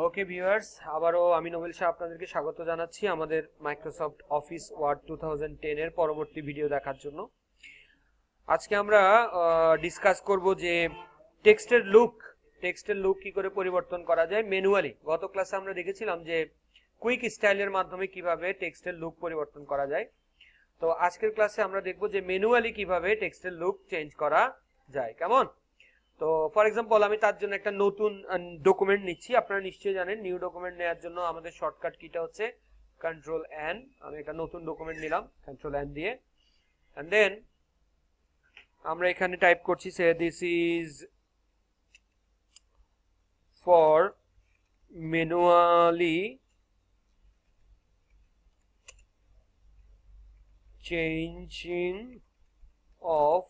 Okay viewers, আবারও আমি Nobel Shah আপনাদেরকে স্বাগত জানাচ্ছি আমাদের মাইক্রোসফট অফিস ওয়ার্ড 2010 এর পরবর্তী ভিডিও দেখার জন্য। আজকে আমরা ডিসকাস করব যে টেক্সটের লুক কি করে পরিবর্তন করা যায় ম্যানুয়ালি। গত ক্লাসে আমরা দেখেছিলাম যে কুইক স্টাইলের মাধ্যমে কিভাবে টেক্সটের লুক পরিবর্তন করা যায়। তো আজকের ক্লাসে আমরা দেখব যে ম্যানুয়ালি কিভাবে টেক্সটের লুক চেঞ্জ করা যায়। কেমন? তো ফর এক্সাম্পল আমি তার জন্য একটা নতুন ডকুমেন্ট নিচ্ছি। আপনারা নিশ্চয়ই জানেন নিউ ডকুমেন্ট নেওয়ার জন্য আমাদের শর্টকাট কিটা হচ্ছে কন্ট্রোল এন। আমি একটা নতুন ডকুমেন্ট নিলাম কন্ট্রোল এন দিয়ে, এন্ড দেন আমরা এখানে টাইপ করছি say this is for manually changing of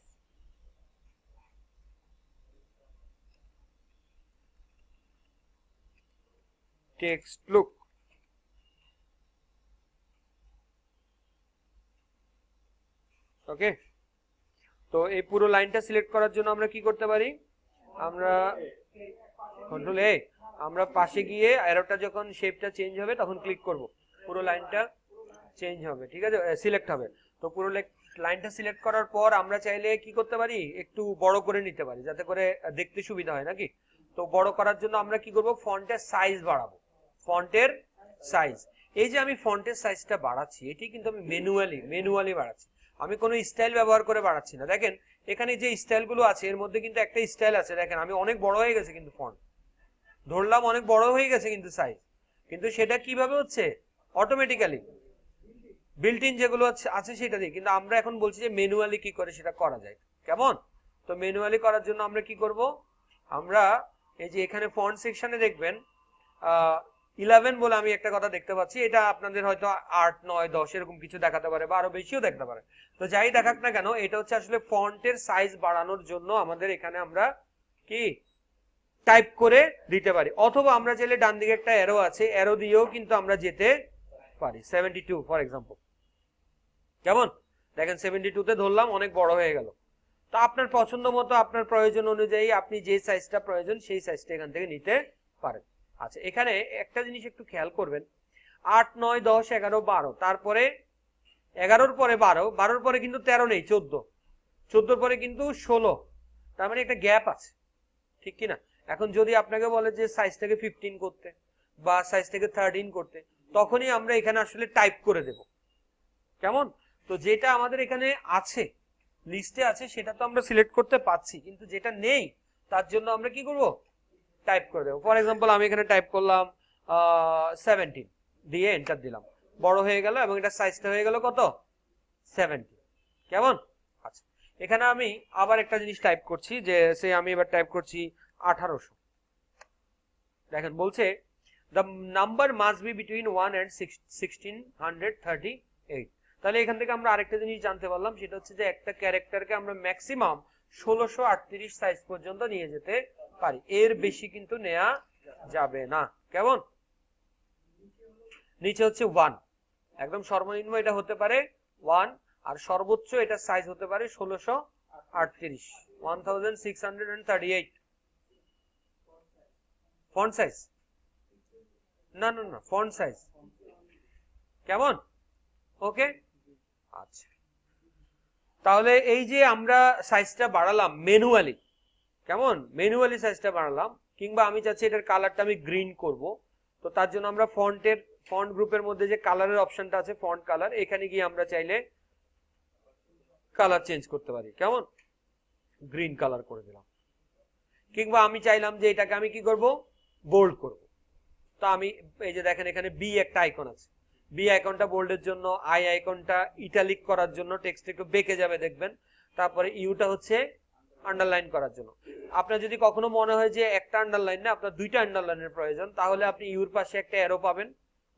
text look. ওকে, তো এই পুরো লাইনটা সিলেক্ট করার জন্য আমরা কি করতে পারি? আমরা কন্ট্রোল এ, আমরা পাশে গিয়ে অ্যারোটা যখন শেপটা চেঞ্জ হবে তখন ক্লিক করব, পুরো লাইনটা চেঞ্জ হবে। ঠিক আছে, সিলেক্ট হবে। তো পুরো লাইনটা সিলেক্ট করার পর আমরা চাইলে কি করতে পারি, একটু বড় করে নিতে পারি যাতে করে দেখতে সুবিধা হয় নাকি। তো বড় করার জন্য আমরা কি করব, ফন্টের সাইজ বাড়াবো। ফন্টের সাইজ, এই যে আমি ফন্টের সাইজটা বাড়াচ্ছি এটি কিন্তু আমি ম্যানুয়ালি বাড়াচ্ছি, আমি কোনো স্টাইল ব্যবহার করে বাড়াচ্ছি না। দেখেন এখানে যে স্টাইলগুলো আছে এর মধ্যে কিন্তু একটা স্টাইল আছে, দেখেন আমি অনেক বড় হয়ে গেছে কিন্তু ফন্ট ধরলাম, অনেক বড় হয়ে গেছে কিন্তু সাইজ, কিন্তু সেটা কিভাবে হচ্ছে? অটোমেটিক্যালি বিল্ট ইন যেগুলো আছে সেটা দিয়ে। কিন্তু আমরা এখন বলছি যে ম্যানুয়ালি কি করে সেটা করা যায়। কেমন? তো ম্যানুয়ালি করার জন্য আমরা কি করব, আমরা এই যে এখানে ফন্ট সেকশনে দেখবেন 11 বলে আমি একটা কথা দেখতে পাচ্ছি, এটা আপনাদের হয়তো 8, 9, 10 এরকম কিছু দেখাতে পারে বা আরো বেশিও দেখতে পারে। তো যাই দেখাক না কেন, এটা হচ্ছে আসলে ফন্টের সাইজ বাড়ানোর জন্য আমাদের এখানে আমরা কি টাইপ করে দিতে পারি, অথবা আমরা চাইলে ডান দিকে একটা অ্যারো আছে, অ্যারো দিয়েও কিন্তু আমরা যেতে পারি। 72 ফর এক্সাম্পল, কেমন? দেখেন 72 তে ধরলাম, অনেক বড় হয়ে গেল। তো আপনার পছন্দ মতো আপনার প্রয়োজন অনুযায়ী আপনি যে সাইজটা প্রয়োজন সেই সাইজটা এখান থেকে নিতে পারেন। আচ্ছা, এখানে একটা জিনিস একটু খেয়াল করবেন, 8, 9, 10, 11, 12, তারপরে 11-র পরে 12, 12-র পরে কিন্তু 13 নেই, 14, 14-র পরে কিন্তু 16, তার মানে একটা গ্যাপ আছে, ঠিক কিনা? এখন যদি আপনাকে বলে যে সাইজটাকে 15 করতে বা সাইজটাকে 13 করতে, তখনই আমরা এখানে আসলে টাইপ করে দেব। কেমন? তো যেটা আমাদের এখানে আছে, লিস্টে আছে, সেটা তো আমরা সিলেক্ট করতে পাচ্ছি, কিন্তু যেটা নেই তার জন্য আমরা কি করব, টাইপ করে দেবো। ফর এক্সাম্পল আমি এখানে টাইপ করলাম 17 দিয়ে এন্টার দিলাম, বড় হয়ে গেল এবং এটা সাইজটা হয়ে গেল কত, 70। কেমন? আচ্ছা, এখানে আমি আবার একটা জিনিস টাইপ করছি, যে সে আমি এবার টাইপ করছি 1800। দেখেন বলছে the number must be between 1 and 1638। তাহলে এখান থেকে আমরা আরেকটা জিনিস জানতে পারলাম, সেটা হচ্ছে যে একটা ক্যারেক্টারকে আমরা ম্যাক্সিমাম 1638 সাইজ পর্যন্ত নিয়ে যেতে পারি, এর বেশি কিন্তু নেওয়া যাবে না। কেমন? নিচে হচ্ছে 1, একদম সর্বনিম্ন এটা হতে পারে 1, আর সর্বোচ্চ এটা সাইজ হতে পারে 1638, 1638 ফন্ট সাইজ, না ফন্ট সাইজ। কেমন? ওকে, আচ্ছা, তাহলে এই যে আমরা সাইজটা বাড়ালাম ম্যানুয়ালি, কেমন? ম্যানুয়ালি সাইজটা বাড়ালাম, কিংবা আমি চাচ্ছি এটার কালারটা আমি গ্রিন করব, তো তার জন্য আমরা ফন্ট গ্রুপের মধ্যে যে কালারের অপশনটা আছে ফন্ট কালার, এখানে গিয়ে আমরা চাইলে কালার চেঞ্জ করতে পারি। কেমন? গ্রিন কালার করে দিলাম। কিংবা আমি চাইলাম যে এটাকে আমি কি করব, বোল্ড করব, তো আমি এই যে দেখেন এখানে বি একটা আইকন আছে, বি আইকনটা বোল্ডের জন্য, আই আইকনটা ইটালিক করার জন্য, টেক্সট একটু বেঁকে যাবে দেখবেন, তারপরে ইউটা হচ্ছে আন্ডারলাইন করার জন্য। আপনার যদি কখনো মনে হয় যে একটা আন্ডারলাইন না, আপনার দুইটা আন্ডারলাইনের প্রয়োজন, তাহলে আপনি ইউর পাশে একটা অ্যারো পাবেন,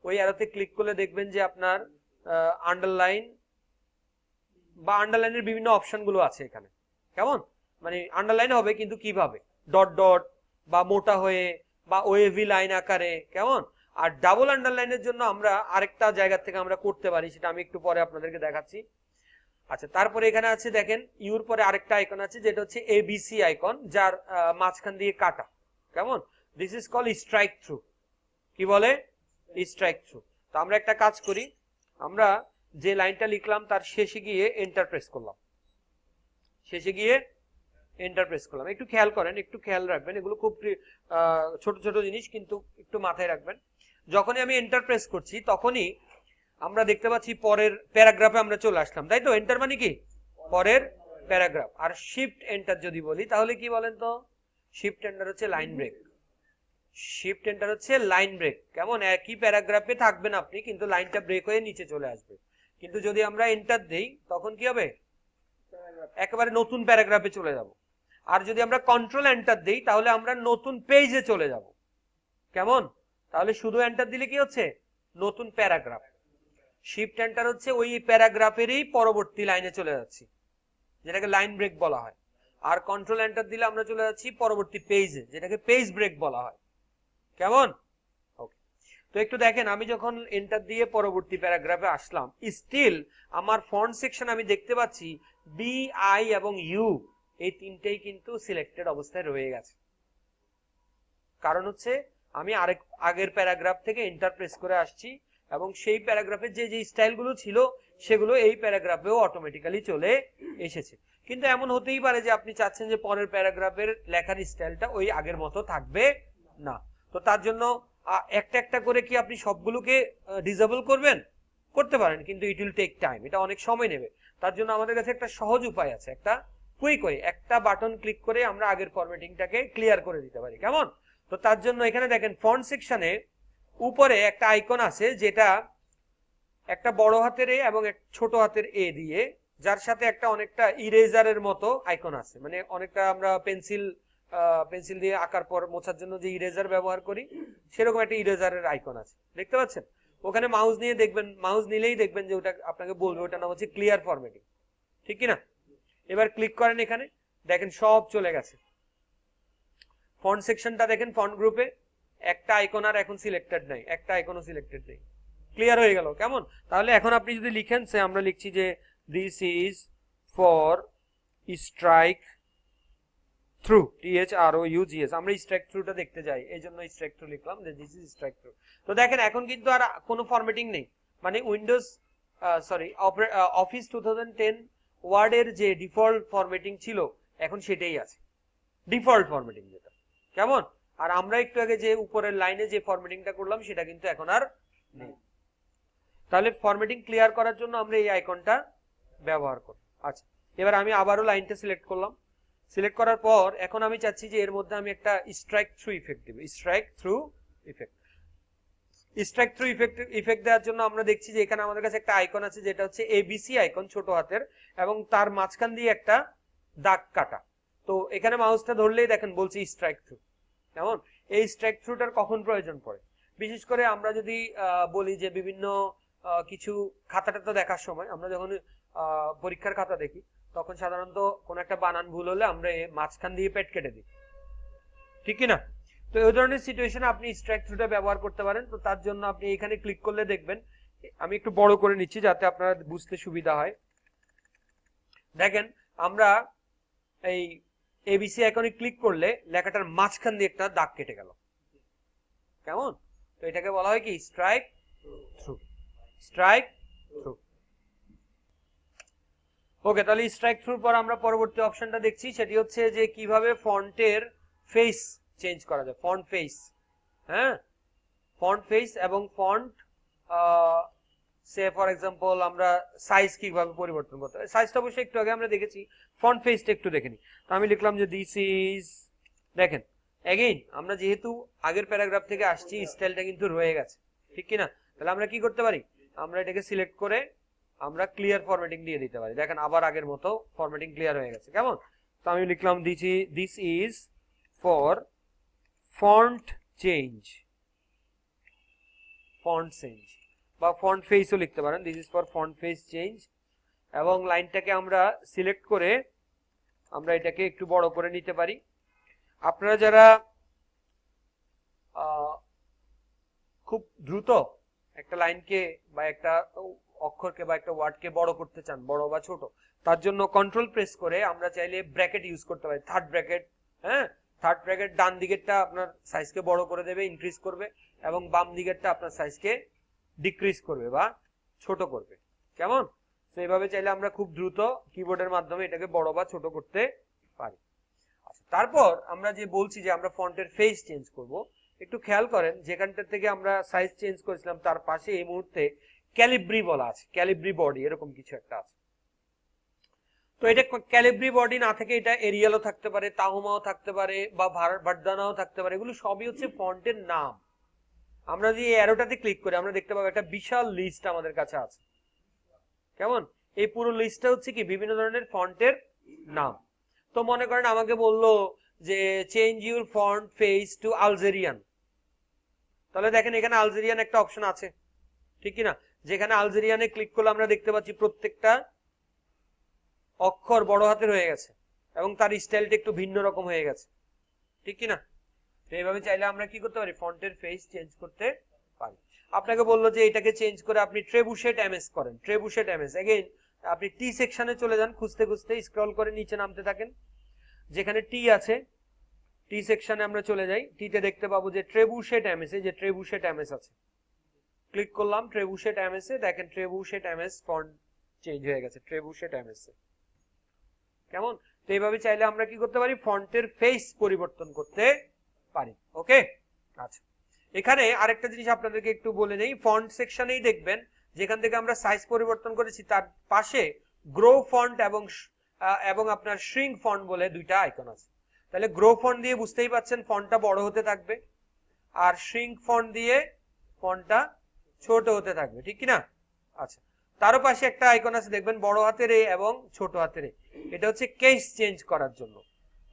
ওই অ্যারোতে ক্লিক করলে দেখবেন যে আপনার আন্ডারলাইন বা আন্ডারলাইনের বিভিন্ন অপশনগুলো আছে এখানে। কেমন? মানে আন্ডারলাইন হবে কিন্তু কিভাবে, ডট ডট বা মোটা হয়ে বা ওয়েভি লাইন আকারে। কেমন? আর ডাবল আন্ডারলাইনের জন্য আমরা আরেকটা জায়গা থেকে আমরা করতে পারি, সেটা আমি একটু পরে আপনাদেরকে দেখাচ্ছি। আচ্ছা, তারপরে এখানে আছে দেখেন ইউর পরে আরেকটা আইকন আছে, যেটা হচ্ছে এবিসি আইকন, যার মাঝখান দিয়ে কাটা। কেমন? This is call strike through. কি বলে? Strike through. তো আমরা একটা কাজ করি, আমরা যে লাইনটা লিখলাম তার শেষে গিয়ে এন্টার প্রেস করলাম, শেষে গিয়ে এন্টার প্রেস করলাম। একটু খেয়াল করেন, একটু খেয়াল রাখবেন, এগুলো খুব ছোট ছোট জিনিস, কিন্তু একটু মাথায় রাখবেন। যখনই আমি এন্টার প্রেস করছি তখনই আমরা দেখতে পাচ্ছি পরের প্যারাগ্রাফে আমরা চলে আসলাম, তাই তো? এন্টার মানে কি? পরের প্যারাগ্রাফ। আর শিফট এন্টার যদি বলি তাহলে কি বলেন তো? শিফট এন্টার হচ্ছে লাইন ব্রেক। শিফট এন্টার হচ্ছে লাইন ব্রেক। কেমন? একই প্যারাগ্রাফে থাকবেন আপনি, কিন্তু লাইনটা ব্রেক হয়ে নিচে চলে আসবে। কিন্তু যদি আমরা এন্টার দেই তখন কি হবে? একেবারে নতুন প্যারাগ্রাফে চলে যাব। আর যদি আমরা কন্ট্রোল এন্টার দেই তাহলে আমরা নতুন পেজে চলে যাব। কেমন? তাহলে শুধু এন্টার দিলে কি হচ্ছে? নতুন প্যারাগ্রাফ। শিফট এন্টার হচ্ছে ওই প্যারাগ্রাফেরই পরবর্তী লাইনে চলে যাচ্ছি, যেটাকে লাইন ব্রেক বলা হয়। আর কন্ট্রোল এন্টার দিলে আমরা চলে যাচ্ছি পরবর্তী পেজে, যেটাকে পেজ ব্রেক বলা হয়। কেমন? ওকে। তো একটু দেখেন, আমি যখন এন্টার দিয়ে পরবর্তী প্যারাগ্রাফে আসলাম, স্টিল আমার ফন্ট সেকশন আমি দেখতে পাচ্ছি বি, আই এবং ইউ এই তিনটেই কিন্তু সিলেক্টেড অবস্থায় রয়ে গেছে। কারণ হচ্ছে আমি আগের প্যারাগ্রাফ থেকে এন্টার প্রেস করে আসছি, এবং সেই প্যারাগ্রাফের যে যে স্টাইলগুলো ছিল সেগুলো এই প্যারাগ্রাফেও অটোমেটিক্যালি চলে এসেছে। কিন্তু এমন হতেই পারে যে আপনি চাচ্ছেন যে পরের প্যারাগ্রাফের লেখার স্টাইলটা ওই আগের মতো থাকবে না। তো তার জন্য একটা একটা করে কি আপনি সবগুলোকে ডিসেবল করবেন? করতে পারেন, কিন্তু ইট উইল টেক টাইম, এটা অনেক সময় নেবে। তার জন্য আমাদের কাছে একটা সহজ উপায় আছে, একটা কুইক ওয়ে। একটা বাটন ক্লিক করে আমরা আগের ফরম্যাটিংটাকে ক্লিয়ার করে দিতে পারি। কেমন? তো তার জন্য এখানে দেখেন ফন্ট সেকশনে উপরে একটা আইকন আছে, যেটা একটা বড় হাতের এ এবং এক ছোট হাতের এ দিয়ে, যার সাথে একটা অনেকটা ইরেজারের মতো আইকন আছে। মানে অনেকটা আমরা পেন্সিল দিয়ে আঁকার পর মোছার জন্য যে ইরেজার ব্যবহার করি, সেরকম একটা ইরেজারের আইকন আছে, দেখতে পাচ্ছেন? ওখানে মাউস নিয়ে দেখবেন, মাউস নিলেই দেখবেন যে ওটা আপনাকে বলবে ওটার নাম হচ্ছে ক্লিয়ার ফরম্যাটিং, ঠিক কিনা? এবার ক্লিক করেন, এখানে দেখেন সব চলে গেছে। ফন্ট সেকশনটা দেখেন, ফন্ট গ্রুপে একটা আইকন আর এখন সিলেক্টেড নাই, একটা আইকনও সিলেক্টেড নেই, ক্লিয়ার হয়ে গেল। কেমন? তাহলে এখন আপনি যদি লিখেন, সে আমরা লিখছি যে this is for strike through, THROUGS, আমরা স্ট্রাইক থ্রুটা দেখতে যাই, এই জন্য স্ট্রাইক থ্রু লিখলাম যে দিস ইজ স্ট্রাইক থ্রু। তো দেখেন এখন কিন্তু আর কোনো ফরম্যাটিং নেই, মানে উইন্ডোজ অফিস 2010 ওয়ার্ডের যে ডিফল্ট ফরম্যাটিং ছিল এখন সেটাই আছে, ডিফল্ট ফরম্যাটিং যেটা। কেমন? আর আমরা একটু আগে যে উপরের লাইনে যে ফরম্যাটিংটা করলাম সেটা কিন্তু এখন আর নেই। তাহলে ফরম্যাটিং ক্লিয়ার করার জন্য আমরা এই আইকনটা ব্যবহার করব। আচ্ছা, এবার আমি আবারও লাইনটা সিলেক্ট করলাম। সিলেক্ট করার পর এখন আমি চাচ্ছি যে এর মধ্যে আমি একটা স্ট্রাইক থ্রু ইফেক্ট দেব। Strike through effect, strike through effect দেওয়ার জন্য আমরা দেখছি যে এখানে আমাদের কাছে একটা আইকন আছে, যেটা হচ্ছে ABC আইকন, ছোট হাতের, এবং তার মাঝখান দিয়ে একটা দাগ কাটা। তো এখানে মাউসটা ধরলেই দেখেন বলছি স্ট্রাইক থ্রু। কেমন? এই স্ট্রাইক থ্রুটার কখন প্রয়োজন পড়ে? বিশেষ করে আমরা যদি বলি যে বিভিন্ন কিছু খাতাটা দেখার সময়, আমরা যখন পরীক্ষার খাতা দেখি তখন সাধারণত কোন একটা বানান ভুল হলে আমরা মাঝখান দিয়ে পেট কেটে দিই, ঠিক কিনা? তো এই ধরনের সিচুয়েশনে আপনি স্ট্রাইক থ্রুটা ব্যবহার করতে পারেন। তো তার জন্য আপনি এখানে ক্লিক করলে দেখবেন, আমি একটু বড় করে নিচ্ছি যাতে আপনারা বুঝতে সুবিধা হয়। দেখেন আমরা এই ABC আইকনে ক্লিক করলে লেখাটার মাঝখান দিয়ে একটা দাগ কেটে গেল। কেমন? তো এটাকে বলা হয় কি? Strike through. Strike through. Okay, তাহলে স্ট্রাইক থ্রুর পর আমরা পরবর্তী অপশনটা দেখছি, সেটি হচ্ছে যে কিভাবে ফন্টের ফেস চেঞ্জ করা যায়। ফন্ট ফেস, হ্যাঁ, ফন্ট ফেস এবং ফন্ট সে ফর এক্সাম্পল আমরা সাইজ কিভাবে পরিবর্তন করতে হয়। সাইজটা অবশ্যই একটু আগে আমরা দেখেছি, ফন্ট ফেসটা একটু দেখে নিই। তো আমি লিখলাম যে দিস ইজ, দেখেন এগেইন আমরা যেহেতু আগের প্যারাগ্রাফ থেকে আসছি, স্টাইলটা কিন্তু রয়ে গেছে, ঠিক কিনা? তাহলে আমরা কি করতে পারি? আমরা এটাকে সিলেক্ট করে আমরা ক্লিয়ার ফরম্যাটিং দিয়ে দিতে পারি। দেখেন আবার আগের মতো ফরম্যাটিং ক্লিয়ার হয়ে গেছে। কেমন? তো আমি লিখলাম this is for font change, font change, বা ফন্ট ফেসও লিখতে পারেন, this is for font face change. এবং লাইনটাকে আমরা সিলেক্ট করে আমরা এটাকে একটু বড় করে নিতে পারি। আপনারা যারা খুব দ্রুত একটা লাইনকে বা একটা অক্ষরকে বা একটা ওয়ার্ডকে বড় করতে চান, বড় বা ছোট, তার জন্য কন্ট্রোল প্রেস করে আমরা চাইলে ব্র্যাকেট ইউজ করতে পারি, থার্ড ব্র্যাকেট, হ্যাঁ, থার্ড ব্র্যাকেট ডান দিকেরটা আপনার সাইজকে বড় করে দেবে, ইনক্রিজ করবে, এবং বাম দিকেরটা আপনার সাইজকে ডিক্রিজ করবে বা ছোট করবে। কেমন? তো এইভাবে চাইলে আমরা খুব দ্রুত কিবোর্ডের মাধ্যমে এটাকে বড় বা ছোট করতে পারি। আচ্ছা, তারপর আমরা যে বলছি যে আমরা ফন্টের ফেস চেঞ্জ করব, একটু খেয়াল করেন যেখানটা থেকে আমরা সাইজ চেঞ্জ করেছিলাম তার পাশে এই মুহূর্তে ক্যালিব্রি বলা আছে, ক্যালিব্রি বডি এরকম কিছু একটা আছে। তো এটা ক্যালিব্রি বডি না থেকে এটা এরিয়ালও থাকতে পারে, তাহুমাও থাকতে পারে, বা ভার্দানাও থাকতে পারে, এগুলো সবই হচ্ছে ফন্টের নাম। আমরা যদি এই অ্যারোটাতে ক্লিক করি আমরা দেখতে পাবো একটা বিশাল লিস্ট আমাদের কাছে আছে। কেমন? এই পুরো লিস্টটা হচ্ছে কি বিভিন্ন ধরনের ফন্টের নাম। তো মনে করেন আমাকে বললো যে change your font face to Algerian, তাহলে দেখেন এখানে আলজেরিয়ান একটা অপশন আছে, ঠিক কিনা? যেখানে আলজেরিয়ানে ক্লিক করলে আমরা দেখতে পাচ্ছি প্রত্যেকটা অক্ষর বড় হাতের হয়ে গেছে এবং তার স্টাইলটা একটু ভিন্ন রকম হয়ে গেছে, ঠিক কিনা? তো এইভাবে চাইলে আমরা কি করতে পারি, ফন্টের ফেস চেঞ্জ করতে পারি। আপনাকে বললো যে এটাকে চেঞ্জ করে আপনি ট্রেবুশেট এমএস করেন, ট্রেবুশেট এমএস, এগেইন আপনি টি সেকশনে চলে যান, খুঁজতে খুঁজতে স্ক্রল করে নিচে নামতে থাকেন, যেখানে টি আছে টি সেকশনে আমরা চলে যাই, টিতে দেখতে পাবো যে ট্রেবুশেট এমএস, যে ট্রেবুশেট এমএস আছে, ক্লিক করলাম ট্রেবুশেট এমএস এ, দেখেন ট্রেবুশেট এমএস ফন্ট চেঞ্জ হয়ে গেছে ট্রেবুশেট এমএস এ। কেমন? তো এইভাবে চাইলে আমরা কি করতে পারি, ফন্টের ফেস পরিবর্তন করতে পারি। ওকে, আচ্ছা, এখানে আরেকটা জিনিস আপনাদেরকে একটু বলে নেই, ফন্ট সেকশনেই দেখবেন যেখান থেকে আমরা সাইজ পরিবর্তন করেছি তার পাশে গ্রো ফন্ট এবং আপনার শ্রিঙ্ক ফন্ট বলে দুইটা আইকন আছে। তাহলে গ্রো ফন্ট দিয়ে বুঝতেই পাচ্ছেন ফন্টটা বড় হতে থাকবে, আর শ্রিঙ্ক ফন্ট দিয়ে ফন্টটা ছোট হতে থাকবে, ঠিক কিনা? আচ্ছা, তারও পাশে একটা আইকন আছে দেখবেন বড় হাতের এ এবং ছোট হাতের এ, এটা হচ্ছে কেস চেঞ্জ করার জন্য।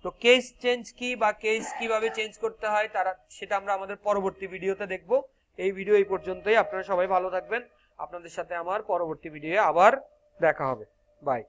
তো কেস চেঞ্জ কি বা কেস কিভাবে চেঞ্জ করতে হয় সেটা আমরা আমাদের পরবর্তী ভিডিওতে দেখব। এই ভিডিও এই পর্যন্তই, আপনারা সবাই ভালো থাকবেন, আপনাদের সাথে আমার পরবর্তী ভিডিও আবার দেখা হবে, বাই।